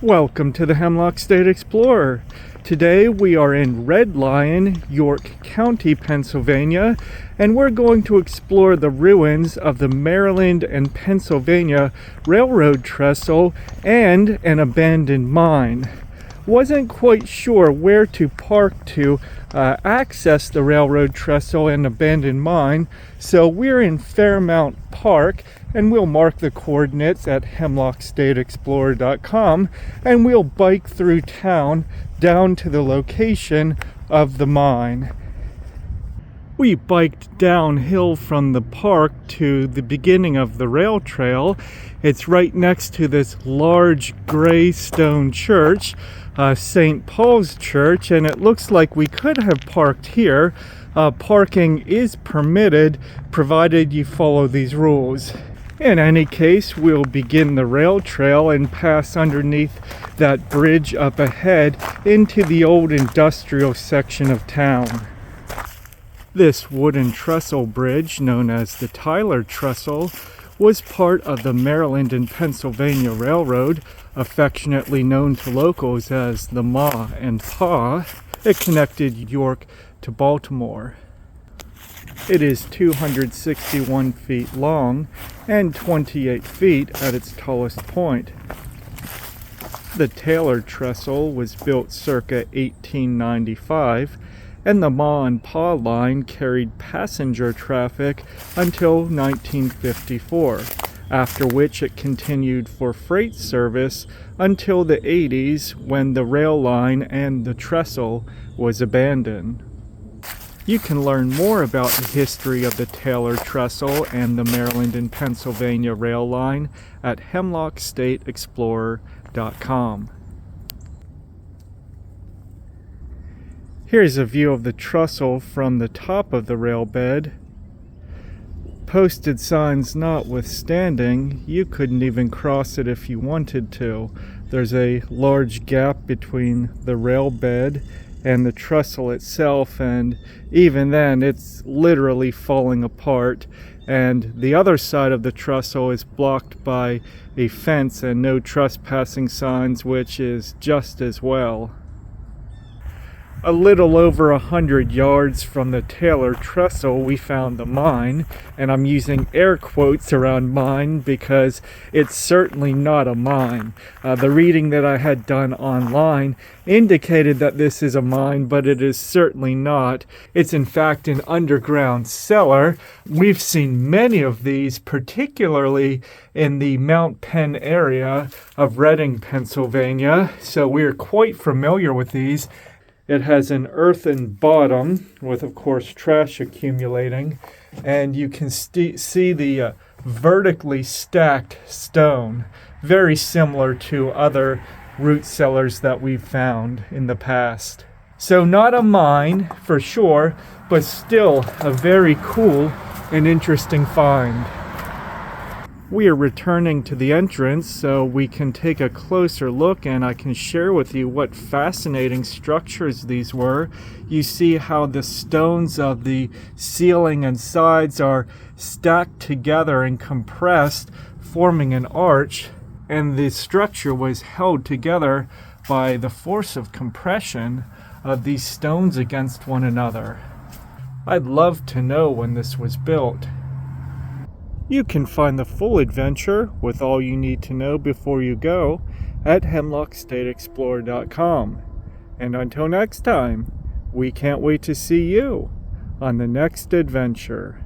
Welcome to the Hemlock State Explorer. Today we are in Red Lion, York County, Pennsylvania, and we're going to explore the ruins of the Maryland and Pennsylvania Railroad trestle and an abandoned mine. Wasn't quite sure where to park to access the railroad trestle and abandoned mine, so we're in Fairmount Park, and we'll mark the coordinates at hemlockstateexplorer.com, and we'll bike through town down to the location of the mine. We biked downhill from the park to the beginning of the rail trail. It's right next to this large gray stone church, St. Paul's Church, and it looks like we could have parked here. Parking is permitted provided you follow these rules. In any case, we'll begin the rail trail and pass underneath that bridge up ahead into the old industrial section of town. This wooden trestle bridge, known as the Taylor Trestle, was part of the Maryland and Pennsylvania Railroad, affectionately known to locals as the Ma and Pa. It connected York to Baltimore. It is 261 feet long and 28 feet at its tallest point. The Taylor Trestle was built circa 1895, and the Ma and Pa line carried passenger traffic until 1954, after which it continued for freight service until the 80s, when the rail line and the trestle was abandoned. You can learn more about the history of the Taylor Trestle and the Maryland and Pennsylvania rail line at hemlockstateexplorer.com. Here's a view of the trestle from the top of the rail bed. Posted signs notwithstanding, you couldn't even cross it if you wanted to. There's a large gap between the rail bed and the trestle itself, and even then it's literally falling apart, and the other side of the trestle is blocked by a fence and no trespassing signs, which is just as well. A little over 100 yards from the Taylor Trestle, we found the mine, and I'm using air quotes around mine because it's certainly not a mine. The reading that I had done online indicated that this is a mine, but it is certainly not. It's in fact an underground cellar. We've seen many of these, particularly in the Mount Penn area of Reading, Pennsylvania, so we're quite familiar with these. It has an earthen bottom with, of course, trash accumulating, and you can see the vertically stacked stone, very similar to other root cellars that we've found in the past. So not a mine for sure, but still a very cool and interesting find. We are returning to the entrance so we can take a closer look, and I can share with you what fascinating structures these were. You see how the stones of the ceiling and sides are stacked together and compressed, forming an arch, and the structure was held together by the force of compression of these stones against one another. I'd love to know when this was built. You can find the full adventure with all you need to know before you go at hemlockstateexplorer.com. And until next time, we can't wait to see you on the next adventure.